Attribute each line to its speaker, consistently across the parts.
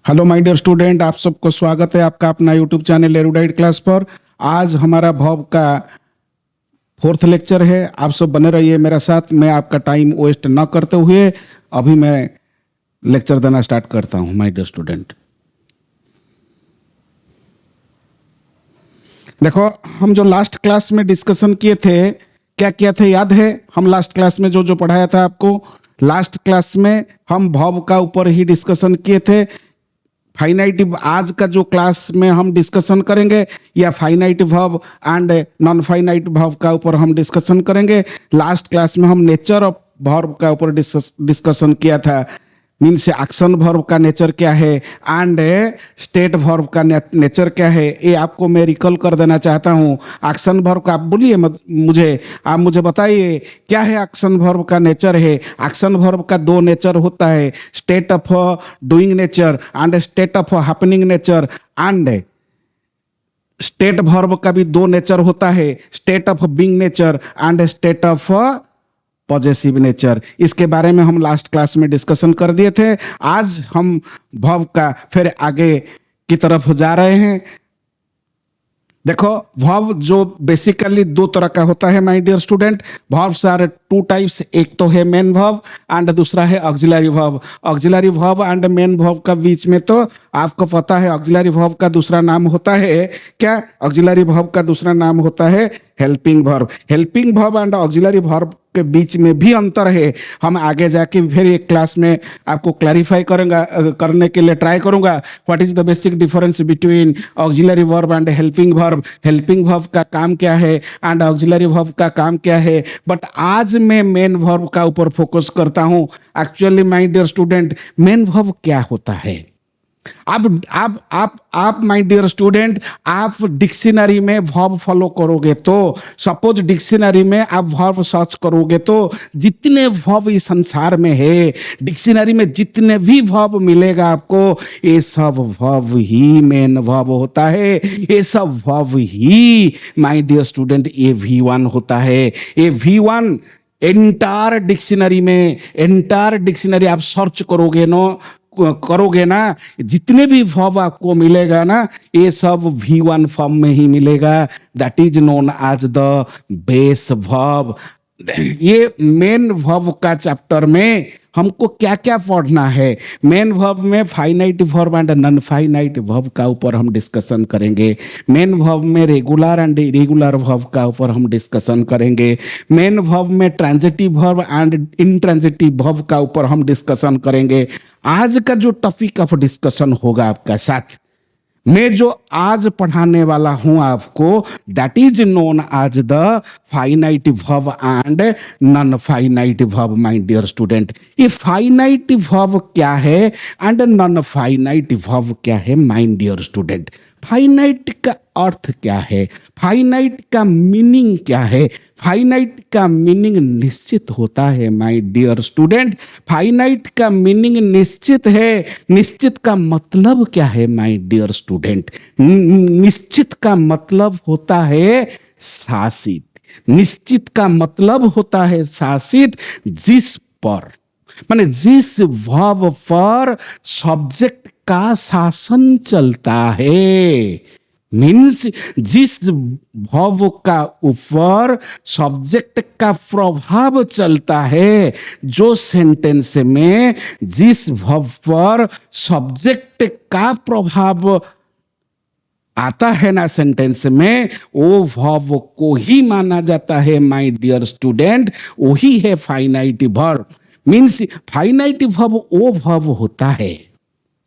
Speaker 1: Hello my dear student, आप सबको स्वागत है आपका अपना यूट्यूब चैनल एरुडाइट क्लास पर। आज हमारा भॉब का फोर्थ लेक्चर है। आप सब बने रहिए मेरे साथ। मैं आपका टाइम वेस्ट ना करते हुए अभी मैं लेक्चर देना स्टार्ट करता हूं। माय डियर स्टूडेंट, देखो, हम जो लास्ट क्लास में डिस्कशन किए थे, क्या किया था याद है? हम लास्ट क्लास में जो जो पढ़ाया था आपको, लास्ट क्लास में हम भॉब का ऊपर ही डिस्कशन किए थे। फाइनाइट, आज का जो क्लास में हम डिस्कशन करेंगे या finite verb and non finite verb का ऊपर हम डिस्कशन करेंगे। लास्ट क्लास में हम नेचर ऑफ वर्ब का ऊपर डिस्कशन किया था। मीन्स एक्शन वर्ब का नेचर क्या है एंड स्टेट वर्ब का नेचर क्या है, ये आपको मैं रिकॉल कर देना चाहता हूँ। एक्शन वर्ब का आप बोलिए आप मुझे बताइए क्या है एक्शन वर्ब का नेचर है। एक्शन वर्ब का दो नेचर होता है, state of doing nature and state of happening nature. And state verb का भी दो नेचर होता है, state of being nature and state of possessive nature. इसके बारे में हम लास्ट क्लास में डिस्कशन कर दिए थे। आज हम वर्ब का फिर आगे की तरफ जा रहे हैं। देखो, वर्ब जो बेसिकली दो तरह का होता है my dear student. Verbs are two types, एक तो है मेन वर्ब एंड दूसरा है auxiliary verb. Auxiliary verb and main verb का बीच में तो आपको पता है ऑक्सिलरी वर्ब का दूसरा नाम होता है क्या? ऑक्सिलरी वर्ब का दूसरा नाम होता है helping verb. Helping verb and auxiliary verb के बीच में भी अंतर है। हम आगे जाके फिर एक क्लास में आपको क्लैरिफाई करने के लिए ट्राई करूंगा what is the basic difference between auxiliary verb and helping verb. Helping verb का काम क्या है एंड ऑक्सिलरी वर्ब का काम क्या है। बट आज मैं मेन वर्ब का ऊपर फोकस करता हूं। Actually my dear student, main verb क्या होता है? आप माय डियर स्टूडेंट, आप डिक्शनरी में वर्ब फॉलो करोगे तो, सपोज डिक्शनरी में आप वर्ब सर्च करोगे तो जितने वर्ब इस संसार में है, डिक्शनरी में जितने भी वर्ब मिलेगा आपको, ये सब वर्ब ही मेन वर्ब होता है। ये सब वर्ब ही माय डियर स्टूडेंट ये V1 होता है। ये V1 एंटायर डिक्शनरी आप सर्च करोगे ना, जितने भी वर्ब आपको मिलेगा ना, ये सब V1 फॉर्म में ही मिलेगा। That is known as the base verb. ये मेन वर्ब का चैप्टर में हमको क्या क्या पढ़ना है? मेन वर्ब में finite verb and non finite verb का ऊपर हम डिस्कशन करेंगे। मेन वर्ब में रेगुलर एंड इरेगुलर वर्ब का ऊपर हम डिस्कशन करेंगे। मेन वर्ब में transitive verb and intransitive verb का ऊपर हम डिस्कशन करेंगे। आज का जो टॉपिक ऑफ डिस्कशन होगा आपका साथ, मैं जो आज पढ़ाने वाला हूं आपको, that is known as the finite verb and non finite verb. My dear student, ये फाइनाइट वर्ब क्या है एंड नॉन फाइनाइट वर्ब क्या है? माय डियर स्टूडेंट, फाइनाइट का अर्थ क्या है? फाइनाइट का मीनिंग क्या है? फाइनाइट का मीनिंग निश्चित होता है माय डियर स्टूडेंट। फाइनाइट का मीनिंग निश्चित है। निश्चित का मतलब क्या है माय डियर स्टूडेंट? निश्चित का मतलब होता है शासित। निश्चित का मतलब होता है शासित, जिस पर, माने जिस वर्ब पर सब्जेक्ट का शासन चलता है। मीन्स जिस वर्ब का ऊपर सब्जेक्ट का प्रभाव चलता है। जो सेंटेंस में जिस वर्ब पर सब्जेक्ट का प्रभाव आता है ना सेंटेंस में, वो वर्ब को ही माना जाता है माय डियर स्टूडेंट। वही है finite verb. Means finite verb वो वर्ब होता है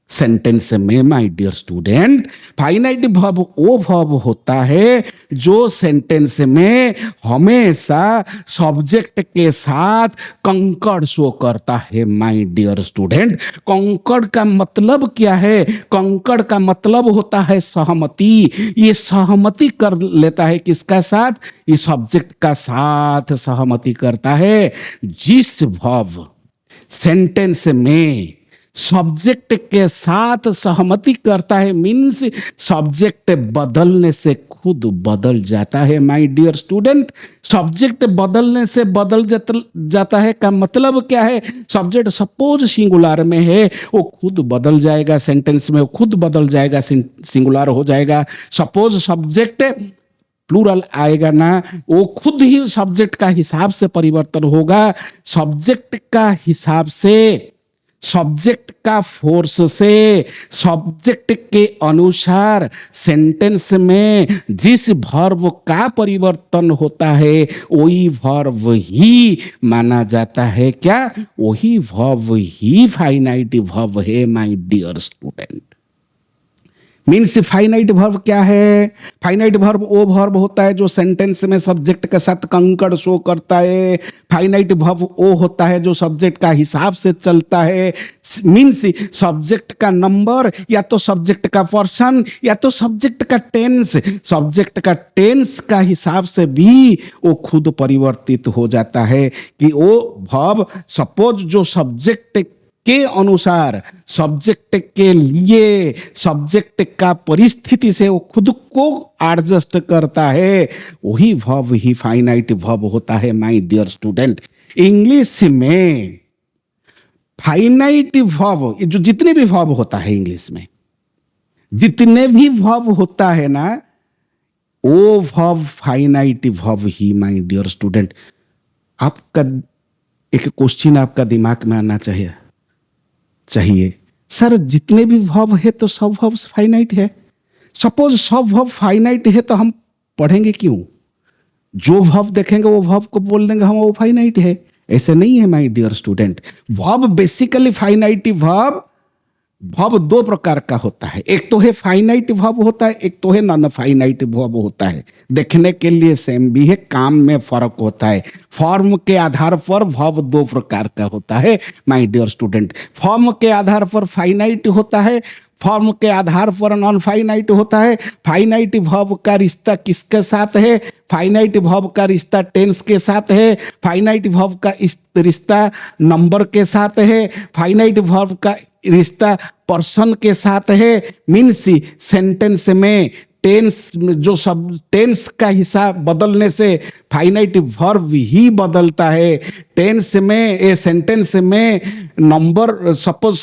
Speaker 1: सेंटेंस में my dear student. Finite verb वो वर्ब होता है जो सेंटेंस में हमेशा सब्जेक्ट के साथ कंकड़ शो करता है माय डियर स्टूडेंट। कंकड़ का मतलब क्या है? कंकड़ का मतलब होता है सहमति। ये सहमति कर लेता है किसका साथ? ये सब्जेक्ट का साथ सहमति करता है। जिस वर्ब सेंटेंस में सब्जेक्ट के साथ सहमति करता है, मीन्स सब्जेक्ट बदलने से खुद बदल जाता है माय डियर स्टूडेंट। सब्जेक्ट बदलने से बदल जाता है का मतलब क्या है? सब्जेक्ट सपोज सिंगुलर में है, वो खुद बदल जाएगा, सेंटेंस में वो खुद बदल जाएगा, सिंगुलर हो जाएगा। सपोज सब्जेक्ट प्लूरल आएगा ना, वो खुद ही सब्जेक्ट का हिसाब से परिवर्तन होगा। सब्जेक्ट का हिसाब से, सब्जेक्ट का फोर्स से, सब्जेक्ट के अनुसार सेंटेंस में जिस वर्ब का परिवर्तन होता है वही वर्ब ही माना जाता है। क्या? वही वर्ब ही फाइनाइट वर्ब है my dear student. Means finite verb क्या है? फाइनाइट वर्ब वो वर्ब होता है जो सेंटेंस में सब्जेक्ट के साथ कंकड़ शो करता है। फाइनाइट वर्ब वो होता है जो सब्जेक्ट का हिसाब से चलता है। मीन्स सब्जेक्ट का नंबर, या तो सब्जेक्ट का पर्सन, या तो सब्जेक्ट का टेंस। सब्जेक्ट का टेंस का हिसाब से भी वो खुद परिवर्तित हो जाता है कि वो वर्ब सपोज जो सब्जेक्ट के अनुसार, सब्जेक्ट के लिए, सब्जेक्ट का परिस्थिति से वो खुद को एडजस्ट करता है, वही वर्ब ही फाइनाइट वर्ब होता है माय डियर स्टूडेंट। इंग्लिश में फाइनाइट वर्ब, जो जितने भी वर्ब होता है इंग्लिश में, जितने भी वर्ब होता है ना, वो वर्ब फाइनाइट वर्ब ही माय डियर स्टूडेंट। आपका एक क्वेश्चन आपका दिमाग में आना चाहिए, सर जितने भी वर्ब है तो सब वर्ब फाइनाइट है। सपोज सब वर्ब फाइनाइट है तो हम पढ़ेंगे क्यों? जो वर्ब देखेंगे वो वर्ब को बोल देंगे हम वो फाइनाइट है। ऐसे नहीं है my dear student. Verb basically finite verb दो प्रकार का होता है। एक तो है फाइनाइट वर्ब होता है, एक तो है नॉन फाइनाइट वर्ब होता है। देखने के लिए सेम भी है, काम में फर्क होता है। फॉर्म के आधार पर वर्ब दो प्रकार का होता है माय डियर स्टूडेंट। फॉर्म के आधार पर फाइनाइट होता है, फॉर्म के आधार पर नॉन फाइनाइट होता है। फाइनाइट वर्ब का रिश्ता किसके साथ है? फाइनाइट वर्ब का रिश्ता टेंस के साथ है। फाइनाइट वर्ब का रिश्ता नंबर के साथ है। फाइनाइट वर्ब का रिश्ता पर्सन के साथ है। मीन्स सेंटेंस में टेंस, जो सब टेंस का हिसाब बदलने से फाइनाइट वर्ब ही बदलता है। टेंस में, ए सेंटेंस में नंबर, सपोज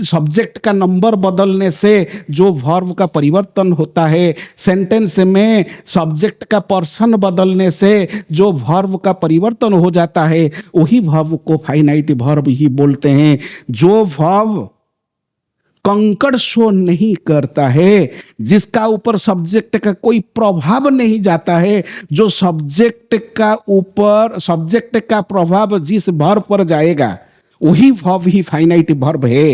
Speaker 1: सब्जेक्ट का नंबर बदलने से जो वर्ब का परिवर्तन होता है, सेंटेंस में सब्जेक्ट का पर्सन बदलने से जो वर्ब का परिवर्तन हो जाता है, वही वर्ब को फाइनाइट वर्ब ही बोलते हैं। जो वर्ब कंकड़ शो नहीं करता है, जिसका ऊपर सब्जेक्ट का कोई प्रभाव नहीं जाता है, जो सब्जेक्ट का ऊपर, सब्जेक्ट का प्रभाव जिस वर्ब पर जाएगा वही वर्ब ही फाइनाइट वर्ब है।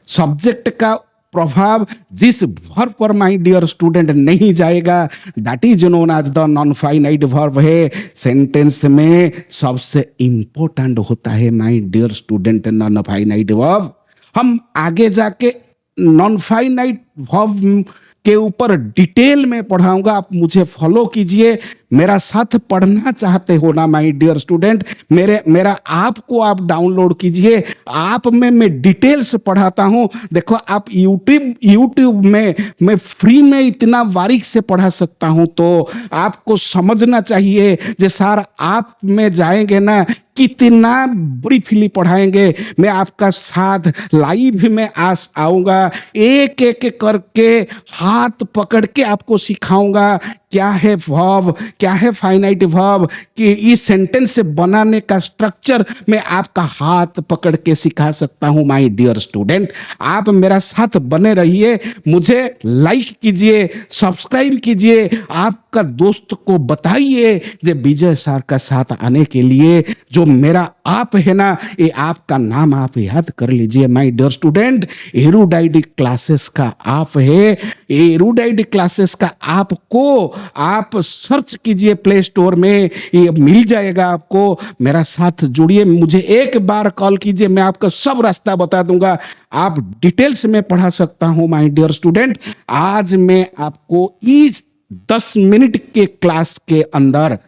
Speaker 1: सब्जेक्ट का प्रभाव जिस वर्ब पर माय डियर स्टूडेंट नहीं जाएगा, that is known as the non finite verb है। सेंटेंस में सबसे इंपॉर्टेंट होता है my dear student non finite verb. हम आगे जाके नॉन फाइनाइट वर्ब के ऊपर डिटेल में पढ़ाऊंगा, आप मुझे फॉलो कीजिए। मेरा साथ पढ़ना चाहते हो ना माय डियर स्टूडेंट, मेरा ऐप को आप डाउनलोड कीजिए। ऐप में मैं डिटेल्स पढ़ाता हूं। देखो आप यूट्यूब में मैं फ्री में इतना बारीक से पढ़ा सकता हूं, तो आपको समझना चाहिए जे सर आप में जाएंगे ना, कितना ब्रीफली पढ़ाएंगे। मैं आपका साथ लाइव में आऊंगा, एक एक करके हाथ पकड़ के आपको सिखाऊंगा क्या है वर्ब, क्या है फाइनाइट वर्ब, कि इस सेंटेंस से बनाने का स्ट्रक्चर मैं आपका हाथ पकड़ के सिखा सकता हूं माय डियर स्टूडेंट। आप मेरा साथ बने रहिए, मुझे लाइक कीजिए, सब्सक्राइब कीजिए, आपका दोस्त को बताइए जे विजय सर का साथ आने के लिए। जो मेरा आप है ना, ये आपका नाम आप याद कर लीजिए my dear student. Erudite Classes का आप है, एरुडाइट क्लासेस का आपको आप सर्च कीजिए प्ले स्टोर में, ये मिल जाएगा आपको। मेरा साथ जुड़िए, मुझे एक बार कॉल कीजिए, मैं आपका सब रास्ता बता दूंगा। आप डिटेल्स में पढ़ा सकता हूं माय डियर स्टूडेंट। आज मैं आपको इस 10 मिनट के क्लास के अंदर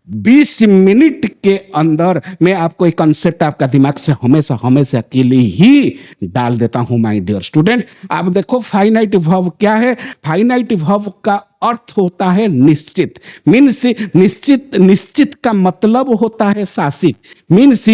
Speaker 1: 20 मिनट के अंदर मैं आपको एक कंसेप्ट आपका दिमाग से हमेशा हमेशा के लिए ही डाल देता हूं माय डियर स्टूडेंट। आप देखो फाइनाइट वर्ब क्या है। फाइनाइट वर्ब का अर्थ होता है निश्चित। मीन्स निश्चित, निश्चित का मतलब होता है शासित। मीन्स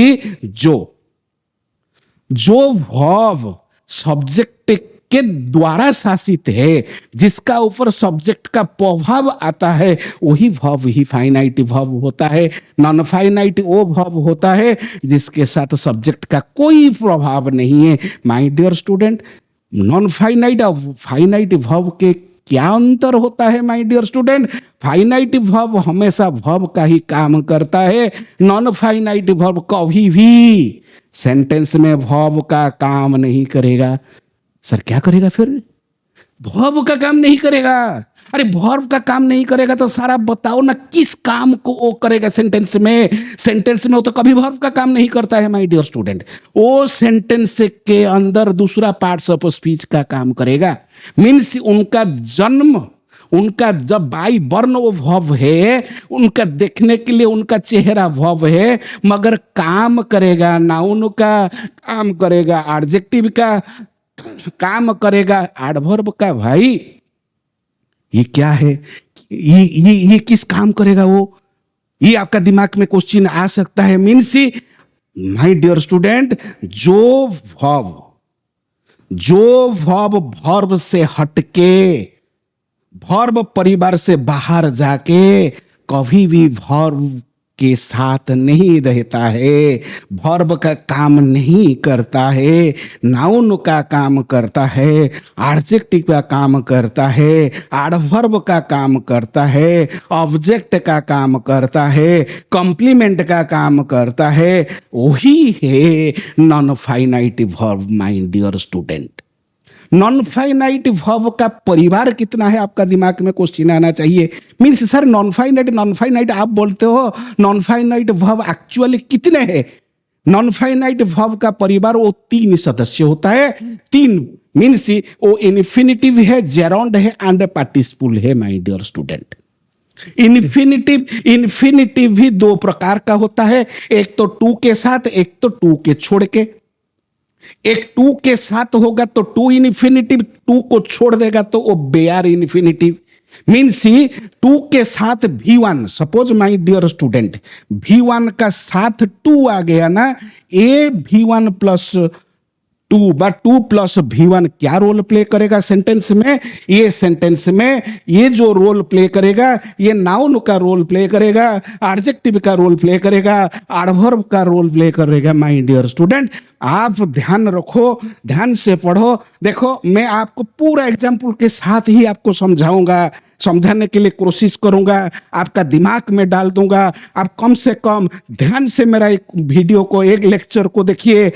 Speaker 1: जो वर्ब सब्जेक्ट के द्वारा शासित है, जिसका ऊपर सब्जेक्ट का प्रभाव आता है, वही वर्ब ही फाइनाइट वर्ब होता है। नॉन फाइनाइट वो वर्ब होता है जिसके साथ सब्जेक्ट का कोई प्रभाव नहीं है। My dear student, non finite और फाइनाइट वर्ब के क्या अंतर होता है my dear student? Finite verb हमेशा वर्ब का ही काम करता है। नॉन फाइनाइट वर्ब कभी भी सेंटेंस में वर्ब का काम नहीं करेगा। सर क्या करेगा फिर? वर्ब का काम नहीं करेगा। अरे वर्ब का काम नहीं करेगा तो सारा बताओ ना किस काम को वो करेगा सेंटेंस में? सेंटेंस में वो तो कभी वर्ब का काम नहीं करता है माय डियर स्टूडेंट। वो सेंटेंस के अंदर दूसरा पार्ट्स ऑफ स्पीच का काम करेगा। मीन्स उनका जन्म, उनका जब बाई बर्न वो वर्ब है, उनका देखने के लिए उनका चेहरा वर्ब है, मगर काम करेगा नाउन का, काम करेगा एडजेक्टिव का, काम करेगा एडवर्ब का। भाई ये क्या है? ये किस काम करेगा वो? ये आपका दिमाग में क्वेश्चन आ सकता है। मीन्स माय डियर स्टूडेंट, जो वर्ब से हटके, वर्ब परिवार से बाहर जाके कभी भी वर्ब के साथ नहीं रहता है, वर्ब का काम नहीं करता है, नाउन का काम करता है, एडजेक्टिव का काम करता है, एडवर्ब का काम करता है, ऑब्जेक्ट का काम करता है, कॉम्प्लीमेंट का काम करता है, वही है non finite verb my dear student. Non finite verb का परिवार कितना है आपका दिमाग में क्वेश्चन आना चाहिए। मीन्स सर नॉन फाइनाइट आप बोलते हो, नॉन फाइनाइट वर्ब एक्चुअली कितने हैं? नॉन फाइनाइट वर्ब का परिवार वो 3 सदस्य होता है। 3 मीन्स वो इन्फिनिटिव है, जेरोंड है एंड पार्टिसिपल है माय डियर स्टूडेंट। इन्फिनिटिव भी 2 प्रकार का होता है, एक तो टू के साथ, एक तो टू के छोड़ के। एक टू के साथ होगा तो टू इन्फिनिटिव, टू को छोड़ देगा तो वो बेयर इन्फिनिटिव। मीन्स टू के साथ V1, suppose my dear student V1 का साथ टू आ गया ना, ए V1 plus 2 but 2 plus V1 क्या रोल प्ले करेगा सेंटेंस में? ये सेंटेंस में ये जो रोल प्ले करेगा, ये नाउन का रोल प्ले करेगा, एडजेक्टिव का रोल प्ले करेगा, एडवर्ब का रोल प्ले करेगा। माय डियर स्टूडेंट, आप ध्यान रखो, ध्यान से पढ़ो। देखो मैं आपको पूरा एग्जाम्पल के साथ ही आपको समझाऊंगा, समझाने के लिए कोशिश करूंगा, आपका दिमाग में डाल दूंगा। आप कम से कम ध्यान से मेरा एक वीडियो को, एक लेक्चर को देखिए।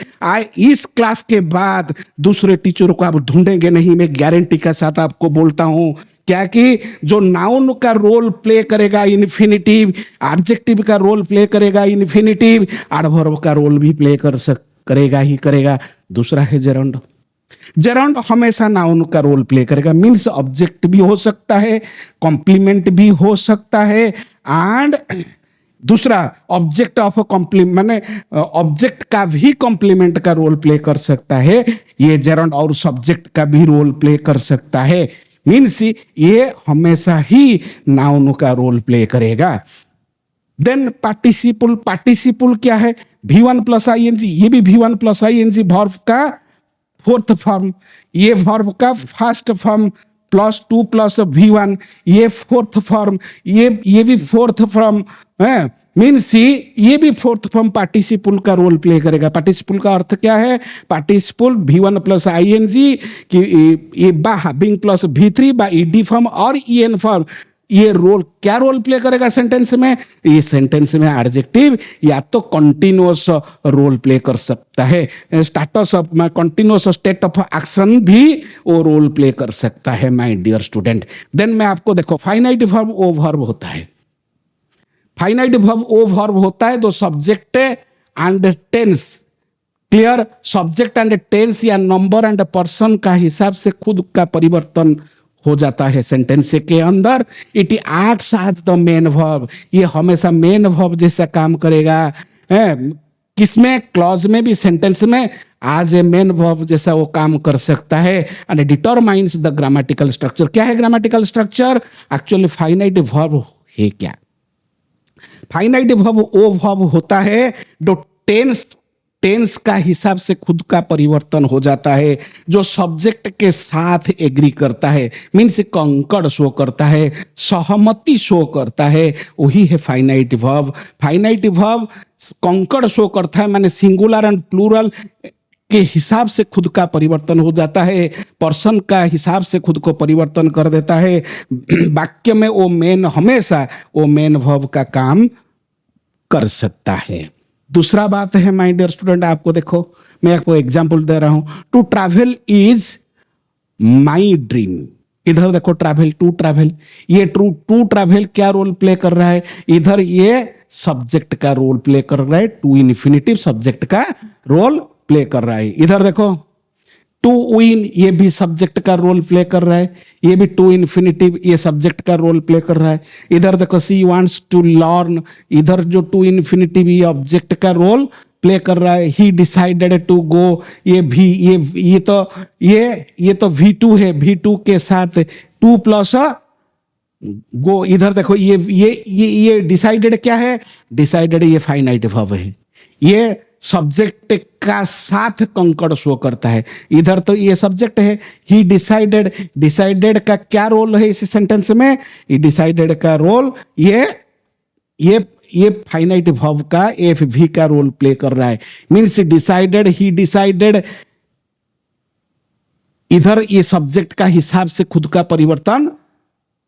Speaker 1: इस क्लास के बाद दूसरे टीचर को आप ढूंढेंगे नहीं, मैं गारंटी के साथ आपको बोलता हूं। क्या कि जो नाउन का रोल प्ले करेगा इन्फिनिटिव, एडजेक्टिव का रोल प्ले करेगा इन्फिनिटिव, एडवर्ब का रोल भी प्ले करेगा ही करेगा। दूसरा है जेरोंड। जेरोंड हमेशा नाउन का रोल प्ले करेगा। मीन्स ऑब्जेक्ट भी हो सकता है, कॉम्प्लीमेंट भी हो सकता है, एंड दूसरा ऑब्जेक्ट ऑफ कॉम्प्लीमेंट माने ऑब्जेक्ट का भी कॉम्प्लीमेंट का रोल प्ले कर सकता है ये जेरोंड, और सब्जेक्ट का भी रोल प्ले कर सकता है। मीन्स ये हमेशा ही नाउन का रोल प्ले करेगा। Then participle. पार्टिसिपल क्या है? V1 प्लस ING, ये भी V1 प्लस ING वर्ब का 4th फॉर्म, ये वर्ब का first form plus 2 plus V1, ये 4th फॉर्म, ये भी 4th फॉर्म है। मीन्स ये भी 4th फॉर्म पार्टिसिपल का रोल प्ले करेगा। पार्टिसिपल का अर्थ क्या है? पार्टिसिपल V1 प्लस ING कि ये बा बिंग प्लस V3 बा ED फॉर्म और EN फॉर्म, ये रोल क्या रोल प्ले करेगा सेंटेंस में? ये सेंटेंस में एडजेक्टिव या तो कंटिन्यूअस रोल प्ले कर सकता है, status of continuous state of action भी वो रोल प्ले कर सकता है माय डियर स्टूडेंट। देन मैं आपको देखो, फाइनाइट वर्ब वो वर्ब होता है। फाइनाइट वर्ब वो वर्ब होता है तो subject and tense, clear, subject and tense या नंबर एंड पर्सन का हिसाब से खुद का परिवर्तन हो जाता है सेंटेंस के अंदर। It acts as the main verb, ये हमेशा मेन वर्ब जैसा काम करेगा। किसमें? क्लॉज में भी, सेंटेंस में एज ए मेन वर्ब जैसा वो काम कर सकता है। And determines the grammatical structure. क्या है grammatical structure? Actually finite verb है क्या? फाइनाइट वर्ब वो वर्ब होता है जो टेंस का हिसाब से खुद का परिवर्तन हो जाता है, जो सब्जेक्ट के साथ एग्री करता है, मीन्स कंकड़ शो करता है, सहमति शो करता है, वही है फाइनाइट वर्ब। फाइनाइट वर्ब कंकड़ शो करता है, माने सिंगुलर एंड प्लूरल के हिसाब से खुद का परिवर्तन हो जाता है, पर्सन का हिसाब से खुद को परिवर्तन कर देता है। वाक्य में वो मेन, हमेशा वो मेन वर्ब का काम कर सकता है। दूसरा बात है माय डियर स्टूडेंट, आपको देखो मैं आपको एग्जांपल दे रहा हूं। To travel is my dream. इधर देखो ट्रैवल, टू ट्रैवल, ये टू ट्रैवल क्या रोल प्ले कर रहा है? इधर ये सब्जेक्ट का रोल प्ले कर रहा है, टू इन्फिनिटिव सब्जेक्ट का रोल प्ले कर रहा है। इधर देखो टू विन, ये भी सब्जेक्ट का रोल प्ले कर रहा है, ये भी टू इन्फिनिटिव, ये सब्जेक्ट का रोल प्ले कर रहा है। इधर देखो सी वांट्स टू लर्न, इधर जो टू इन्फिनिटिव ये ऑब्जेक्ट का रोल प्ले कर रहा है। ही डिसाइडेड टू गो, ये भी ये तो V2 है, V2 के साथ टू प्लस गो। इधर देखो ये डिसाइडेड क्या है? डिसाइडेड ये फाइनाइट वर्ब है, ये सब्जेक्ट का साथ कंकड़ शो करता है। इधर तो ये सब्जेक्ट है, ही डिसाइडेड, डिसाइडेड का क्या रोल है इस सेंटेंस में? ये डिसाइडेड का रोल ये फाइनाइट वर्ब का FV का रोल प्ले कर रहा है। मीन्स डिसाइडेड, ही डिसाइडेड, इधर ये सब्जेक्ट का हिसाब से खुद का परिवर्तन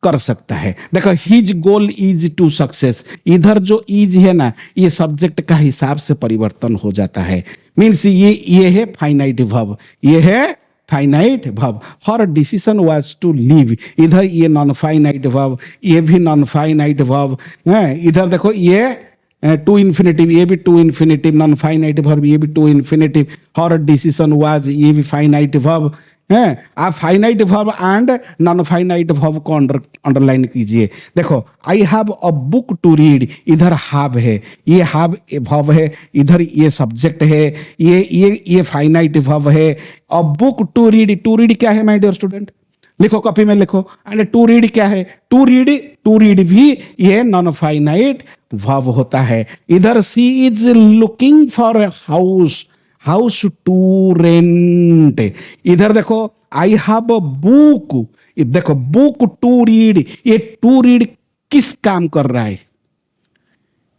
Speaker 1: कर सकता है। देखो his goal is to success, इधर जो इज है ना, ये सब्जेक्ट का हिसाब से परिवर्तन हो जाता है। मीन्स ये है फाइनाइट वर्ब, ये है finite verb. Her decision was to leave, इधर ये नॉन फाइनाइट वर्ब, ये भी नॉन फाइनाइट वर्ब है। इधर देखो ये टू इन्फिनिटिव, ये भी to infinitive, non finite verb, ये भी to infinitive. Her decision was, ये भी फाइनाइट वर्ब है। आप finite verb and non finite verb को अंडरलाइन कीजिए। देखो I have a book to read, इधर हैव है, ये हैव वर्ब है, इधर ये सब्जेक्ट है, ये फाइनाइट वर्ब है। अ बुक टू रीड क्या है माय डियर स्टूडेंट? लिखो कॉपी में लिखो। एंड टू रीड क्या है? टू रीड भी ये नॉन फाइनाइट वर्ब होता है। इधर she is looking for a house to rent, इधर देखो आई हैव अ बुक, देखो बुक टू रीड, ये टू रीड किस काम कर रहा है?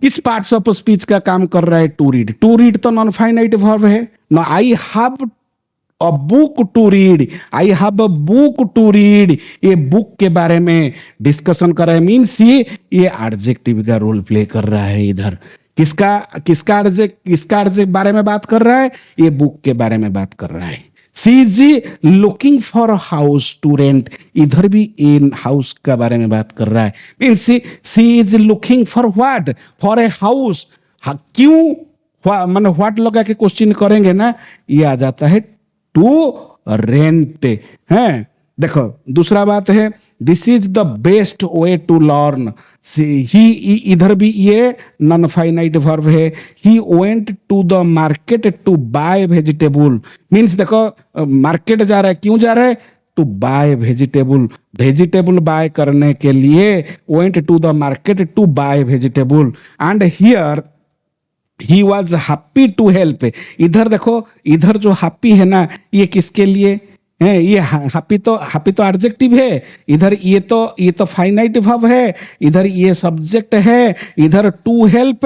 Speaker 1: किस पार्ट्स ऑफ स्पीच का काम कर रहा है? टू रीड तो नॉन फाइनाइट वर्ब है ना। I have a book to read, I have a book to read, ये बुक के बारे में डिस्कशन कर रहा है। मीन्स ये एडजेक्टिव का रोल प्ले कर रहा है। इधर किसका एडजेक्टिव बारे में बात कर रहा है? ये बुक के बारे में बात कर रहा है। She is looking for house to rent, इधर भी इन हाउस का बारे में बात कर रहा है। Means she is looking for what? For a house. क्यों? मैंने व्हाट लगा के क्वेश्चन करेंगे ना, ये आ जाता है टू रेंट है। देखो दूसरा बात है this is the best way to learn. He, इधर भी ये नॉन फाइनाइट वर्ब है। He went to the market to buy vegetable, means देखो मार्केट जा रहा है, क्यों जा रहा है? टू बाय वेजिटेबल बाय करने के लिए went to the market to buy vegetable. And here he was happy to help, इधर देखो इधर जो हैप्पी है ना, ये किसके लिए है? ये हैप्पी तो एडजेक्टिव है, इधर ये तो फाइनाइट वर्ब है, इधर ये सब्जेक्ट है, इधर to help,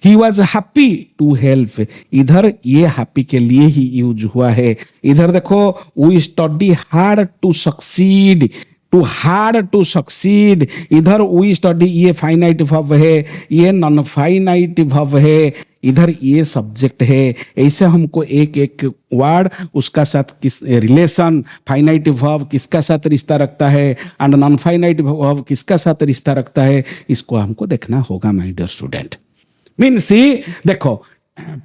Speaker 1: he was happy to help, इधर ये हैप्पी के लिए ही यूज हुआ है। इधर देखो we study hard to succeed, to succeed, इधर वी स्टडी ये फाइनाइट वर्ब है, ये नॉन फाइनाइट वर्ब है, इधर ये सब्जेक्ट है। ऐसे हमको एक एक वर्ड उसका साथ किस रिलेशन, फाइनाइट वर्ब किसका साथ रिश्ता रखता है एंड नॉन फाइनाइट वर्ब किसका साथ रिश्ता रखता है, इसको हमको देखना होगा माय डियर स्टूडेंट। मीन्स देखो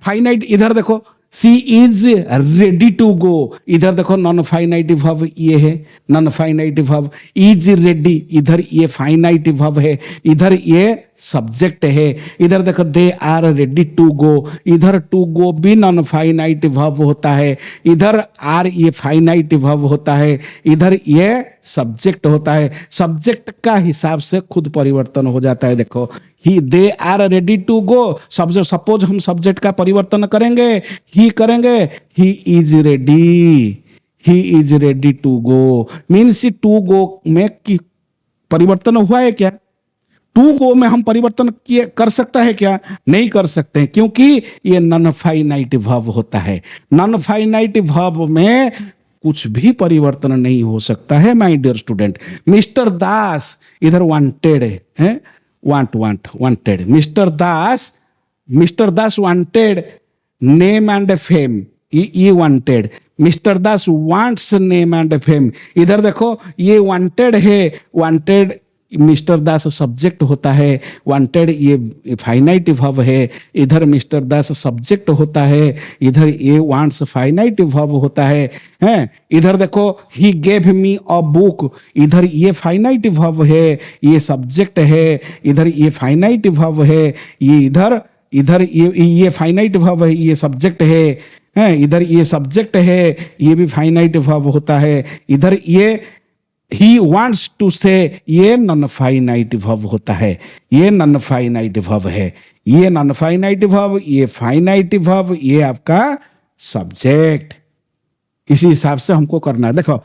Speaker 1: फाइनाइट, इधर देखो सी इज रेडी टू गो, इधर देखो नॉन फाइनाइटिव वर्ब ये है, non finitive verb is ready, इधर ये फाइनाइटिव वर्ब है, इधर ये सब्जेक्ट है, इधर देखो they are ready to go, इधर टू गो भी नॉन फाइनाइटिव वर्ब होता है, इधर आर ये फाइनाइटिव वर्ब होता है, इधर ये सब्जेक्ट होता है। सब्जेक्ट का हिसाब से खुद परिवर्तन हो जाता है। देखो he they are ready to go, subject, suppose हम सब्जेक्ट का परिवर्तन करेंगे, ही करेंगे he is ready, he is ready to go, means to go में परिवर्तन हुआ है क्या? टू गो में हम परिवर्तन किए कर सकता है क्या? नहीं कर सकते हैं, क्योंकि ये नॉन फाइनाइटिव वर्ब होता है। नॉन फाइनाइटिव वर्ब में कुछ भी परिवर्तन नहीं हो सकता है my dear student. Mister Das इधर वांटेड है, wanted, mister Das wanted name and fame, ये wanted, mister Das wants name and fame, इधर देखो ये वांटेड है, वांटेड मिस्टर दास सब्जेक्ट होता है, वांटेड ये फाइनाइटिव वर्ब है, इधर मिस्टर दास सब्जेक्ट होता है, इधर ये वांट्स फाइनाइटिव वर्ब होता है, हैं? इधर देखो he gave me a book, इधर ये फाइनाइटिव वर्ब है, ये सब्जेक्ट है, इधर ये फाइनाइटिव वर्ब है, ये इधर ये फाइनाइटिव वर्ब है, ये सब्जेक्ट है, इधर ये सब्जेक्ट है, ये भी फाइनाइटिव वर्ब होता है, इधर ये he wants to say, ये नॉन फाइनाइटिव वर्ब होता है, ये नॉन फाइनाइटिव वर्ब है, ये नॉन फाइनाइटिव वर्ब, ये फाइनाइटिव वर्ब, ये आपका सब्जेक्ट। इसी हिसाब से हमको करना है। देखो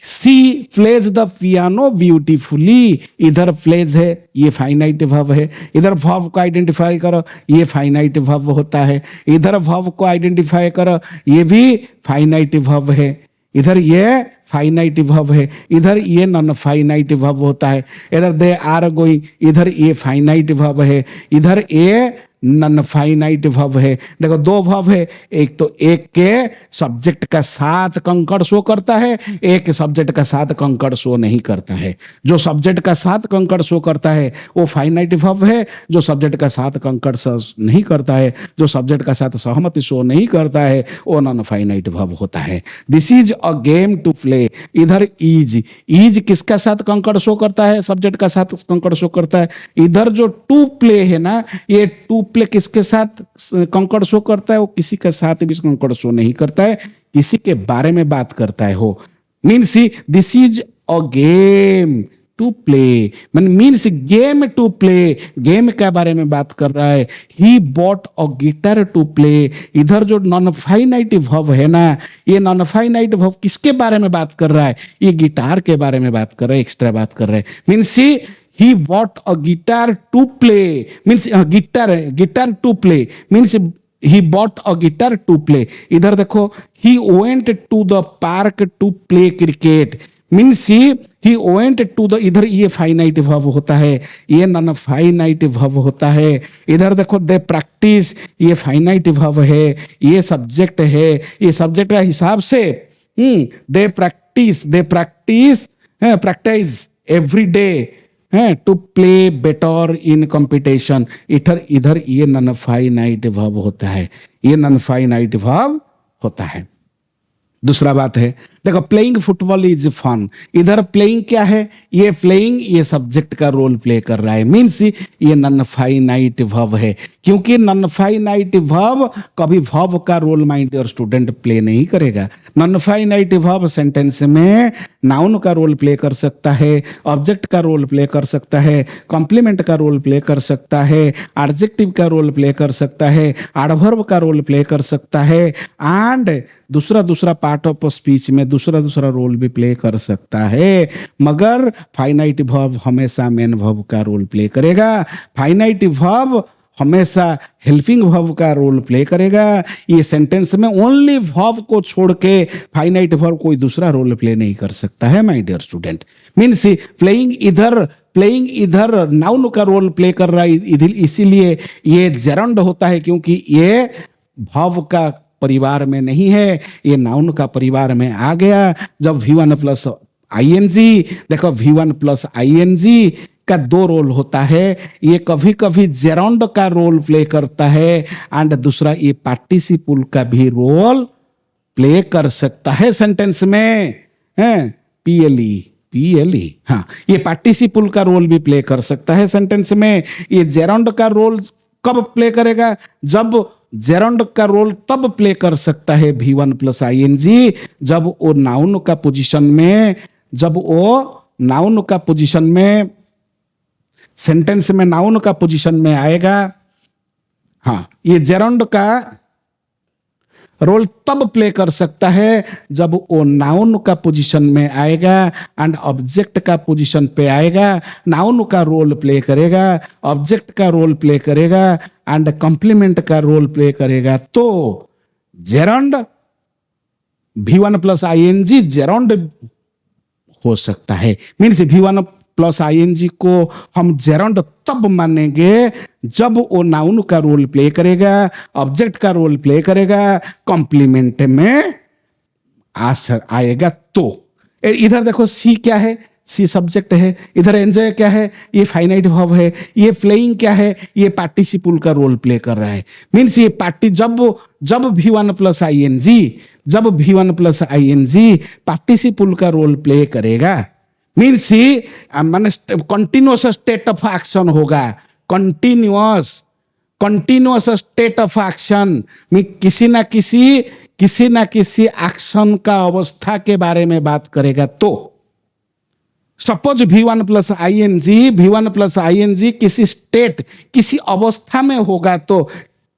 Speaker 1: सी प्लेज द पियानो ब्यूटीफुली, इधर प्लेज है, ये फाइनाइटिव वर्ब है, इधर वर्ब को आइडेंटिफाई करो, ये फाइनाइटिव वर्ब होता है, इधर वर्ब को आइडेंटिफाई करो, ये भी फाइनाइटिव वर्ब है, इधर ये फाइनाइटिव वर्ब है, इधर ये नॉन फाइनाइटिव वर्ब होता है, इधर दे आर गोइंग, इधर ये फाइनाइटिव वर्ब है, इधर ये नॉन फाइनाइटिव वर्ब है। देखो दो वर्ब है, एक तो एक के सब्जेक्ट का साथ कंकड़ शो करता है, एक सब्जेक्ट का साथ कंकड़ शो नहीं करता है। जो सब्जेक्ट का साथ कंकड़ शो करता है वो फाइनाइटिव वर्ब है, जो सब्जेक्ट का साथ कंकड़ नहीं करता है, जो सब्जेक्ट का साथ सहमति शो नहीं करता है, वो नॉन फाइनाइटिव वर्ब होता है। This is a game to play, इधर इज किसका साथ कंकड़ शो करता है? सब्जेक्ट का साथ कंकड़ शो करता है। इधर जो टू प्ले है ना, ये टू प्ले किसके साथ कंकड़ शो करता है? वो किसी के साथ भी कंकड़ शो नहीं करता है, किसी के बारे में बात करता है। हो means this is a game to play, means game to play, game के बारे में बात कर रहा है। He bought a guitar to play, इधर जो नॉन फाइनाइटिव वर्ब है ना, ये नॉन फाइनाइटिव वर्ब किसके बारे में बात कर रहा है? ये गिटार के बारे में बात कर रहा है, एक्स्ट्रा बात कर रहा है। Means he bought a guitar to play, means guitar to play, means he bought a guitar to play। इधर देखो he went to the park to play cricket, means he went to the, इधर ये फाइनाइटिव verb होता है, ये non finitive verb होता है। इधर देखो दे प्रैक्टिस, ये फाइनाइटिव वर्ब है, ये सब्जेक्ट है, ये सब्जेक्ट का हिसाब से they practice every day to play better in competition. इधर ये नॉन फाइनाइटिव वर्ब होता है, ये नॉन फाइनाइटिव वर्ब होता है। दूसरा बात है, देखो प्लेइंग फुटबॉल इज फन, इधर प्लेइंग क्या है? ये प्लेइंग ये सब्जेक्ट का रोल प्ले कर रहा है, मीन्स ये नॉन फाइनाइटिव वर्ब है। क्योंकि नॉन फाइनाइटिव वर्ब कभी वर्ब का role my dear student play नहीं करेगा। नॉन फाइनाइटिव वर्ब सेंटेंस में नाउन का रोल प्ले कर सकता है, ऑब्जेक्ट का रोल प्ले कर सकता है, कॉम्प्लीमेंट का रोल प्ले कर सकता है, एडजेक्टिव का रोल प्ले कर सकता है, एडवर्ब का रोल प्ले कर सकता है, एंड दूसरा पार्ट ऑफ स्पीच में दूसरा रोल भी प्ले कर सकता है। मगर फाइनाइटिव वर्ब हमेशा मेन वर्ब का रोल प्ले करेगा, फाइनाइटिव वर्ब हमेशा हेल्पिंग वर्ब का रोल प्ले करेगा। ये सेंटेंस में ओनली वर्ब को छोड़ के फाइनाइटिव वर्ब कोई दूसरा रोल प्ले नहीं कर सकता है my dear student. Means playing इधर नाउन का रोल प्ले कर रहा है, इधर इसीलिए ये जेरंड होता है, क्योंकि ये वर्ब का परिवार में नहीं है, ये नाउन का परिवार में आ गया। जब V1 प्लस ING, देखो V1 प्लस ING का दो रोल होता है, ये कभी कभी जेरोंड का रोल प्ले करता है एंड दूसरा ये पार्टिसिपल का भी रोल प्ले कर सकता है सेंटेंस में, है पीएलई पीएलई, हाँ ये पार्टिसिपल का रोल भी प्ले कर सकता है सेंटेंस में। ये जेरोंड का रोल कब प्ले करेगा, जब जेरोंड का रोल तब प्ले कर सकता है V1 प्लस आईएनजी जब वो नाउन का पोजीशन में, जब वो नाउन का पोजीशन में, सेंटेंस में नाउन का पोजीशन में आएगा। हाँ ये जेरोंड का रोल तब प्ले कर सकता है जब वो नाउन का पोजीशन में आएगा एंड ऑब्जेक्ट का पोजीशन पे आएगा, नाउन का रोल प्ले करेगा, ऑब्जेक्ट का रोल प्ले करेगा एंड कॉम्प्लीमेंट का रोल प्ले करेगा। तो जेरोंड V1 प्लस आईएनजी जेरोंड हो सकता है, मीन्स V1 प्लस आईएनजी को हम जेरोंड तब मानेंगे जब वो नाउन का रोल प्ले करेगा, ऑब्जेक्ट का रोल प्ले करेगा, कॉम्प्लीमेंट में आएगा। तो इधर देखो सी क्या है, सी सब्जेक्ट है, इधर एंजॉय क्या है, ये फाइनाइट वर्ब है, ये प्लेइंग क्या है, ये पार्टिसिपल का रोल प्ले कर रहा है। मीन्स ये पार्टी जब V1 प्लस आईएनजी, जब V1 प्लस आईएनजी पार्टिसिपल का रोल प्ले करेगा, मीन्स माने कंटिन्यूअस स्टेट ऑफ एक्शन होगा, कंटिन्यूअस स्टेट ऑफ एक्शन में किसी ना किसी एक्शन का अवस्था के बारे में बात करेगा। तो सपोज V1 प्लस आईएनजी किसी स्टेट, किसी अवस्था में होगा तो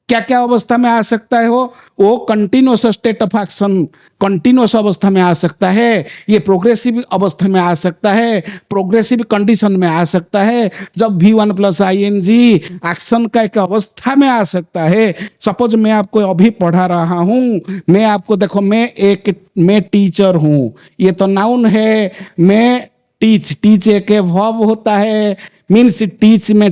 Speaker 1: क्या क्या अवस्था में आ सकता है, वो continuous state of action, continuous अवस्था में आ सकता है, ये प्रोग्रेसिव अवस्था में आ सकता है, प्रोग्रेसिव कंडीशन में आ सकता है। जब V1 प्लस आईएनजी एक्शन का एक अवस्था में आ सकता है, सपोज मैं आपको अभी पढ़ा रहा हूं, मैं आपको देखो मैं टीचर हूं, ये तो नाउन है, मैं टीच एक वर्ब होता है, मीन्स टीच में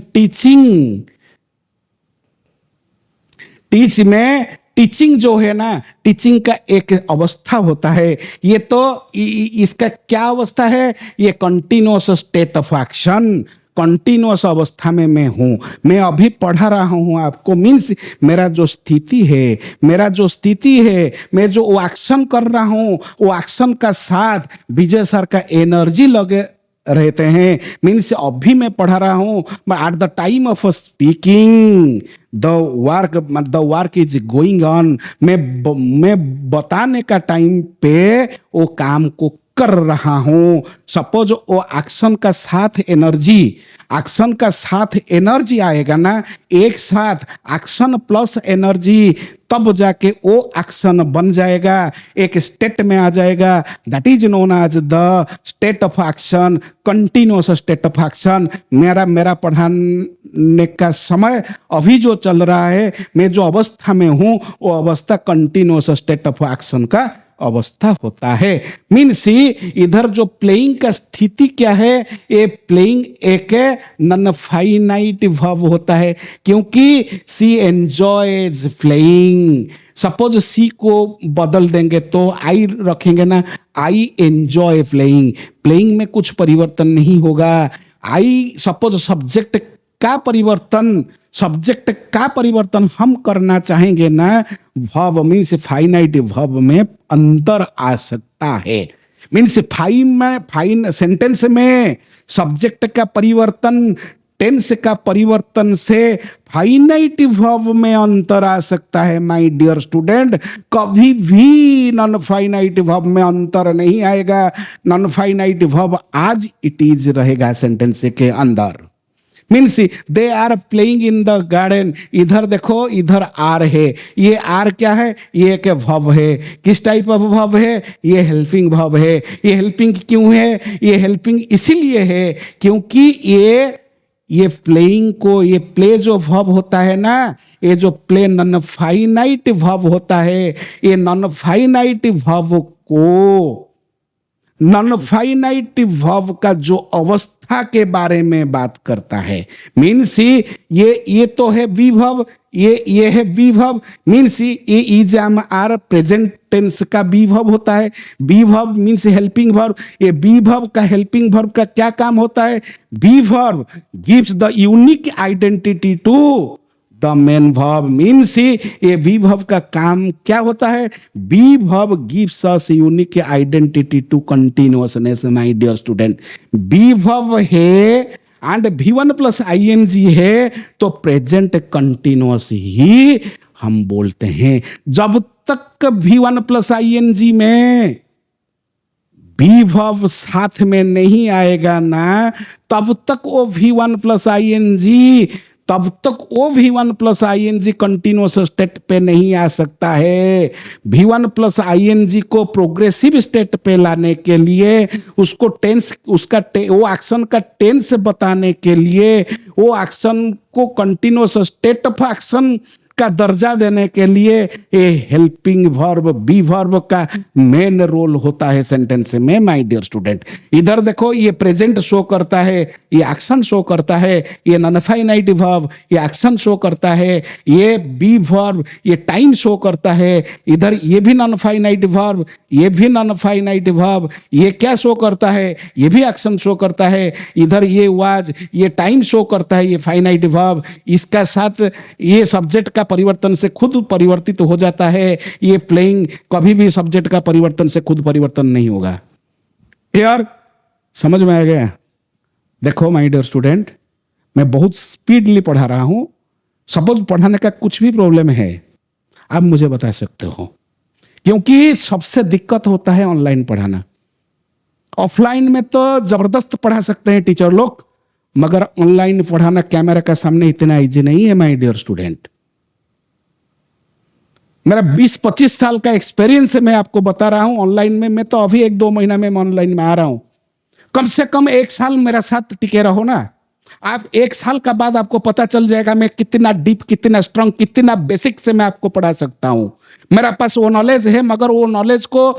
Speaker 1: टीचिंग जो है ना, टीचिंग का एक अवस्था होता है। ये तो इसका क्या अवस्था है, ये continuous state of action, continuous अवस्था में मैं हूं, मैं अभी पढ़ा रहा हूं आपको, मीन्स मेरा जो स्थिति है, मैं जो एक्शन कर रहा हूं, वो एक्शन का साथ विजय सर का एनर्जी लगे रहते हैं। मीन्स अभी मैं पढ़ा रहा हूं, at the time of speaking the work is going on, मैं बताने का टाइम पे वो काम को कर रहा हूं। सपोज वो एक्शन का साथ एनर्जी आएगा ना, एक साथ एक्शन प्लस एनर्जी, तब जाके वो एक्शन बन जाएगा, एक स्टेट में आ जाएगा, that is known as the state of action, continuous state of action. मेरा पढ़ाने का समय अभी जो चल रहा है, मैं जो अवस्था में हूं, वो अवस्था कंटिन्यूअस स्टेट ऑफ एक्शन का अवस्था होता है। मीन्स इधर जो प्लेइंग का स्थिति क्या है, ये प्लेइंग एक नॉन फाइनाइट वर्ब होता है, क्योंकि सी एंजॉयज प्लेइंग। सपोज सी को बदल देंगे तो आई रखेंगे ना, आई एंजॉय प्लेइंग, प्लेइंग में कुछ परिवर्तन नहीं होगा। आई सपोज सब्जेक्ट का परिवर्तन हम करना चाहेंगे ना, वर्ब मीन्स फाइनाइट वर्ब में अंतर आ सकता है। मीन्स फाइन सेंटेंस में सब्जेक्ट का परिवर्तन, टेंस का परिवर्तन से फाइनाइट वर्ब में अंतर आ सकता है। माय डियर स्टूडेंट, कभी भी नॉन फाइनाइट वर्ब में अंतर नहीं आएगा। Non finite verb as it is रहेगा सेंटेंस के अंदर। Means they are playing in the garden. इधर देखो, इधर आर है, ये आर क्या है, ये एक वर्ब है। किस टाइप ऑफ वर्ब है, ये हेल्पिंग वर्ब है। ये हेल्पिंग क्यों है, ये हेल्पिंग इसीलिए है क्योंकि ये प्लेइंग को, ये प्ले जो वर्ब होता है ना, ये जो प्ले नॉन फाइनाइट वर्ब होता है, ये नॉन फाइनाइट वर्ब को, नॉन फाइनाइट वर्ब का जो अवस्था के बारे में बात करता है। मीन्स ये तो है वी वर्ब, ये है बी वर्ब, मीन्स ये is am are present tense का बी वर्ब होता है। Be verb means helping verb. ये बी वर्ब का हेल्पिंग वर्ब का क्या काम होता है? Be verb gives the unique identity to the main verb, means ये बी वर्ब का काम क्या होता है? Be verb gives us unique identity to continuousness. My dear student, be verb है एंड V1 प्लस ING है तो प्रेजेंट कंटिन्यूअस ही हम बोलते हैं। जब तक V1 प्लस ING में बी वर्ब साथ में नहीं आएगा ना, तब तक वो V1 plus ING continuous state पे नहीं आ सकता है। V1 प्लस ING को प्रोग्रेसिव स्टेट पे लाने के लिए, उसको टेंस, वो एक्शन का टेंस बताने के लिए, वो एक्शन को कंटिन्यूअस स्टेट ऑफ एक्शन का दर्जा देने के लिए ये हेल्पिंग वर्ब बी वर्ब का मेन रोल होता है सेंटेंस में। माय डियर स्टूडेंट, इधर देखो, ये प्रेजेंट शो करता है, ये एक्शन शो करता है, ये नॉन फाइनाइट वर्ब ये एक्शन शो करता है, ये बी वर्ब ये टाइम शो करता है, इधर ये भी नॉन फाइनाइट वर्ब, ये भी नॉन फाइनाइट वर्ब, ये क्या शो करता है? ये भी एक्शन शो करता है। इधर ये वाज, ये टाइम शो करता है, ये फाइनाइट वर्ब, इसका साथ ये सब्जेक्ट का परिवर्तन से खुद परिवर्तित हो जाता है। ये प्लेइंग कभी भी सब्जेक्ट का परिवर्तन से खुद परिवर्तन नहीं होगा। क्लियर? समझ में आ गया? देखो माय डियर स्टूडेंट, मैं बहुत स्पीडली पढ़ा रहा हूं। सपोज पढ़ाने का कुछ भी प्रॉब्लम है, आप मुझे बता सकते हो, क्योंकि सबसे दिक्कत होता है ऑनलाइन पढ़ाना। ऑफलाइन में तो जबरदस्त पढ़ा सकते हैं टीचर लोग, मगर ऑनलाइन पढ़ाना कैमरा के सामने इतना इजी नहीं है माय डियर स्टूडेंट। मेरा 20-25 साल का एक्सपीरियंस है, मैं आपको बता रहा हूं। ऑनलाइन में मैं तो अभी 1-2 महीना में ऑनलाइन में आ रहा हूं। कम से कम 1 साल मेरा साथ टिके रहो ना, आप 1 साल का बाद आपको पता चल जाएगा मैं कितना डीप, कितना स्ट्रांग, कितना बेसिक से मैं आपको पढ़ा सकता हूं। मेरा पास वो नॉलेज है, मगर वो नॉलेज को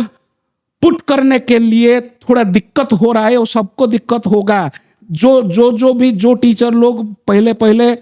Speaker 1: पुट करने के लिए थोड़ा दिक्कत हो रहा है। वो सबको दिक्कत होगा। जो टीचर लोग पहले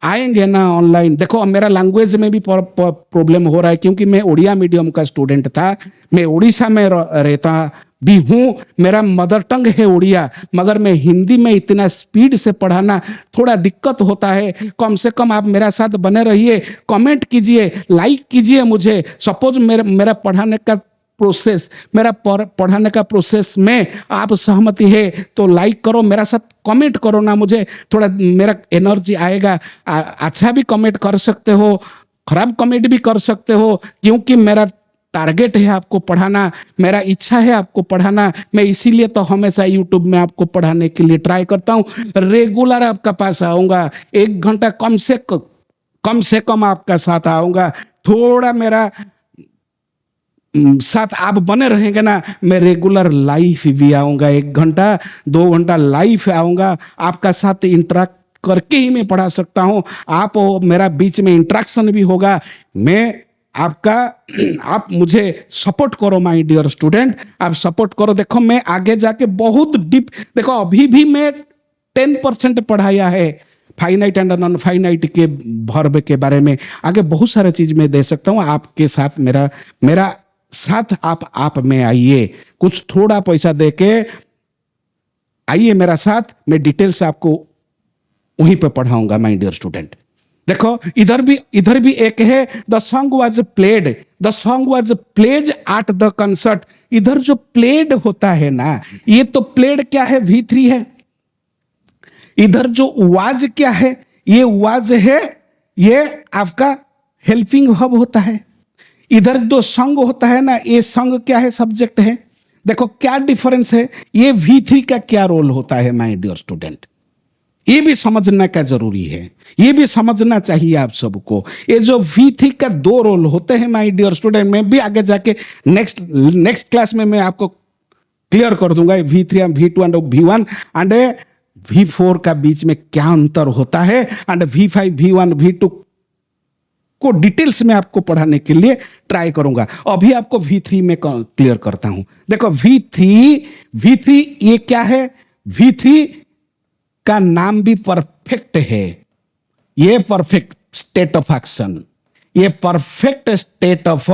Speaker 1: आएंगे ना ऑनलाइन, देखो मेरा लैंग्वेज में भी प्रॉब्लम हो रहा है, क्योंकि मैं उड़िया मीडियम का स्टूडेंट था। मैं उड़ीसा में रहता भी हूँ, मेरा मदर टंग है उड़िया, मगर मैं हिंदी में इतना स्पीड से पढ़ाना थोड़ा दिक्कत होता है। कम से कम आप मेरा साथ बने रहिए, कमेंट कीजिए, लाइक कीजिए मुझे। सपोज मेरा पढ़ाने का प्रोसेस, मेरा पढ़ाने का प्रोसेस में आप सहमति है तो लाइक करो, मेरा साथ कमेंट करो ना, मुझे थोड़ा मेरा एनर्जी आएगा। अच्छा भी कमेंट कर सकते हो, खराब कमेंट भी कर सकते हो, क्योंकि मेरा टारगेट है आपको पढ़ाना, मेरा इच्छा है आपको पढ़ाना। मैं इसीलिए तो हमेशा यूट्यूब में आपको पढ़ाने के लिए ट्राई करता हूँ। रेगुलर आपका पास आऊँगा, 1 घंटा कम से कम आपका साथ आऊँगा। थोड़ा मेरा साथ आप बने रहेंगे ना, मैं रेगुलर लाइव भी आऊँगा, 1 घंटा 2 घंटा लाइव आऊँगा। आपका साथ इंटरेक्ट करके ही मैं पढ़ा सकता हूँ। आप मेरा बीच में इंटरेक्शन भी होगा। आप मुझे सपोर्ट करो माय डियर स्टूडेंट, आप सपोर्ट करो। देखो मैं आगे जाके बहुत डीप, देखो अभी भी मैं 10% पढ़ाया है फाइनाइट एंड नॉन फाइनाइट के वर्ब के बारे में। आगे बहुत सारा चीज मैं दे सकता हूँ आपके साथ। मेरा साथ आप में आइए, कुछ थोड़ा पैसा देके आइए मेरा साथ, मैं डिटेल से आपको वहीं पे पढ़ाऊंगा माय डियर स्टूडेंट। देखो इधर भी एक है, the song was played at the concert. इधर जो प्लेड होता है ना, ये तो प्लेड क्या है? V3 है। इधर जो वाज क्या है? ये वाज है, ये आपका हेल्पिंग वर्ब होता है। इधर जो संग होता है ना, ये संग क्या है? सब्जेक्ट है। देखो क्या डिफरेंस है, ये V3 का क्या रोल होता है माय डियर स्टूडेंट, ये भी समझना का जरूरी है, ये भी समझना चाहिए आप सबको। ये जो V3 का 2 रोल होते हैं माय डियर स्टूडेंट, मैं भी आगे जाके नेक्स्ट क्लास में मैं आपको क्लियर कर दूंगा V3 and V2 and V1 and V4 का बीच में क्या अंतर होता है, एंड V5 V1 V2 को डिटेल्स में आपको पढ़ाने के लिए ट्राई करूंगा। अभी आपको V3 में क्लियर करता हूं। देखो V3 ये क्या है? V3 का नाम भी परफेक्ट है। ये स्टेट ऑफ एक्शन, ये परफेक्ट स्टेट ऑफ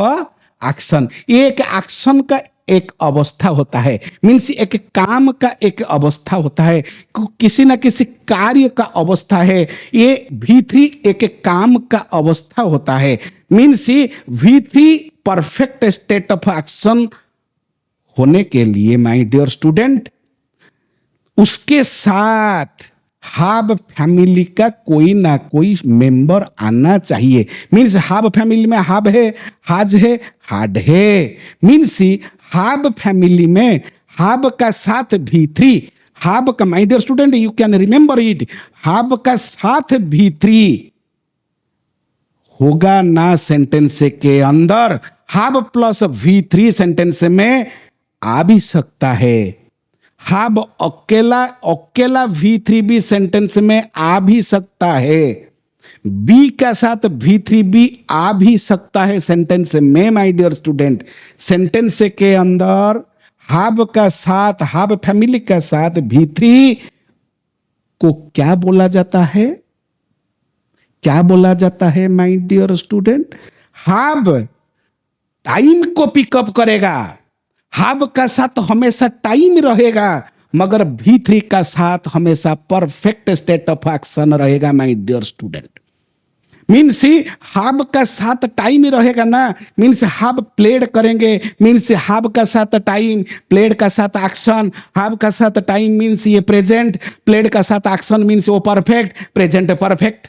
Speaker 1: एक्शन, ये एक एक्शन का एक अवस्था होता है, मीन्स एक काम का एक अवस्था होता है, किसी ना किसी कार्य का अवस्था है। ये V3 एक काम का अवस्था होता है, means V3 perfect state of action होने के लिए माय डियर स्टूडेंट, उसके साथ हाब फैमिली का कोई ना कोई मेंबर आना चाहिए। मीन्स हाब फैमिली में हाब है, हाज है, हाड है, मीन्स हाब फैमिली में हाब का साथ V3, हाब का my dear student you can remember it, have का साथ V3 होगा ना सेंटेंस के अंदर, हाब प्लस V3 सेंटेंस में आ भी सकता है, हाब अकेला अकेला V3 भी सेंटेंस में आ भी सकता है, बी का साथ V3 भी आ भी सकता है सेंटेंस में माय डियर स्टूडेंट। सेंटेंस के अंदर हाब का साथ, हाब फैमिली का साथ V3 को क्या बोला जाता है, क्या बोला जाता है माय डियर स्टूडेंट? हाब टाइम को पिकअप करेगा, हाब का साथ हमेशा टाइम रहेगा, मगर V3 का साथ हमेशा परफेक्ट स्टेट ऑफ एक्शन रहेगा माय डियर स्टूडेंट। मीन्स हाब का साथ टाइम रहेगा ना, मीन्स हाब प्लेड करेंगे, मीन्स हाब का साथ टाइम, प्लेड का साथ एक्शन, हाब का साथ टाइम मीन्स ये प्रेजेंट, प्लेड का साथ एक्शन मीन्स वो perfect, present perfect,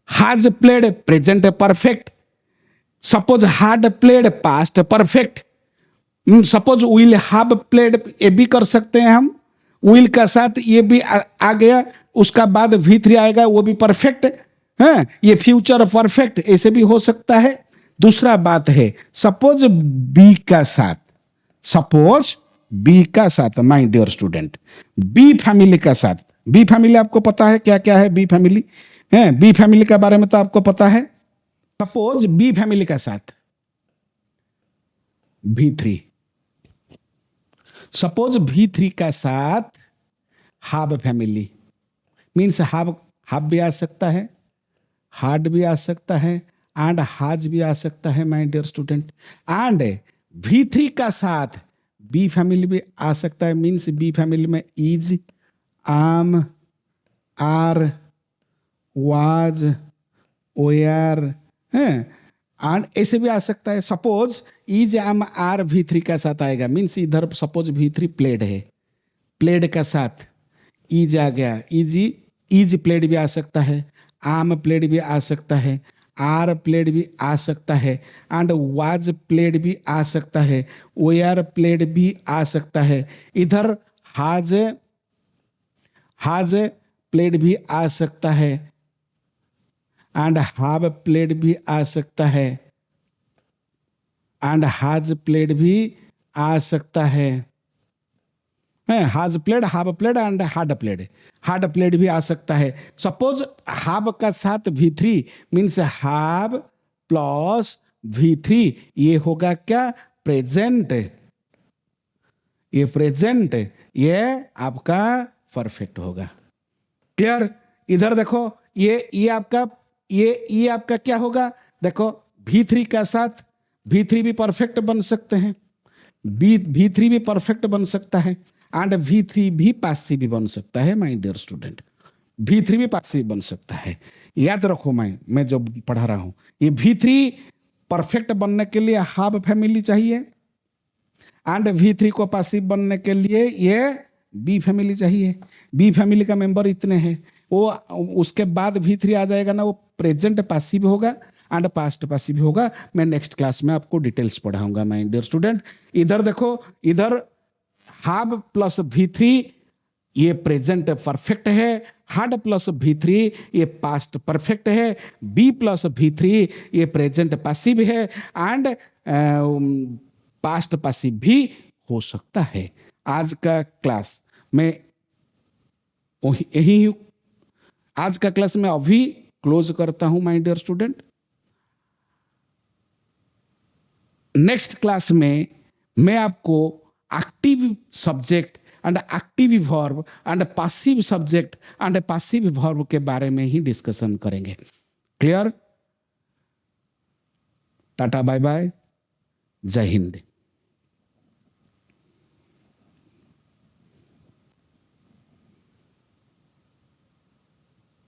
Speaker 1: has played present perfect, suppose had played past perfect, suppose will have played ये भी कर सकते हैं हम, विल का साथ ये भी आ गया, उसका बाद V3 आएगा वो भी परफेक्ट है, ये फ्यूचर परफेक्ट ऐसे भी हो सकता है। दूसरा बात है सपोज बी का साथ, सपोज बी का साथ my dear student, be family का साथ, बी फैमिली आपको पता है क्या क्या है, बी फैमिली है, बी फैमिली के बारे में तो आपको पता है। सपोज बी फैमिली का साथ V3, सपोज V3 का साथ हाब फैमिली, मीन्स हाब हाब भी आ सकता है, हार्ड भी आ सकता है, एंड हाज भी आ सकता है my dear student, and V3 का साथ बी फैमिली भी आ सकता है, मीन्स बी फैमिली में इज, आम, आर, वाज, ओयर है, एंड ऐसे भी आ सकता है। सपोज इज, आम, आर V3 का साथ आएगा, मीन्स इधर सपोज V3 प्लेड है, प्लेड का साथ इज आ गया, इज प्लेड भी आ सकता है, आम प्लेड भी आ सकता है, आर प्लेड भी आ सकता है, एंड वाज प्लेड भी आ सकता है, ओयर प्लेड भी आ सकता है, इधर हाज प्लेड भी आ सकता है, एंड हाव प्लेड भी आ सकता है, एंड हाज प्लेड भी आ सकता है, has played, have played and had played भी आ सकता है। सपोज हाव का साथ V3 मीन्स हाव प्लस V3, ये होगा क्या, प्रेजेंट, ये प्रेजेंट, ये आपका परफेक्ट होगा। क्लियर? इधर देखो ये आपका ये आपका क्या होगा, देखो V3 का साथ V3 भी परफेक्ट बन सकते हैं, V3 भी परफेक्ट बन सकता है, एंड V3 भी पासिव भी बन सकता है माय डियर स्टूडेंट, V3 भी पासिव बन सकता है। याद रखो मैं जो पढ़ा रहा हूं, ये V3 परफेक्ट बनने के लिए हाफ फैमिली चाहिए, एंड V3 को पासिव बनने के लिए ये बी फैमिली चाहिए। बी फैमिली का मेंबर इतने हैं, वो उसके बाद V3 आ जाएगा ना, वो प्रेजेंट पासिव होगा एंड पास्ट पासिव होगा। मैं नेक्स्ट क्लास में आपको डिटेल्स पढ़ाऊंगा माय डियर स्टूडेंट। इधर देखो, इधर हाफ प्लस V3 ये प्रेजेंट परफेक्ट है, हार्ड प्लस V3 ये पास्ट परफेक्ट है, बी प्लस V3 ये प्रेजेंट पासिव है, एंड पास्ट पासिव भी हो सकता है। आज का क्लास में यही, आज का क्लास में अभी क्लोज करता हूं my dear student. Next class में मैं आपको active subject and active verb and passive subject and passive verb के बारे में ही डिस्कशन करेंगे। क्लियर? टाटा बाय बाय, जय हिंद।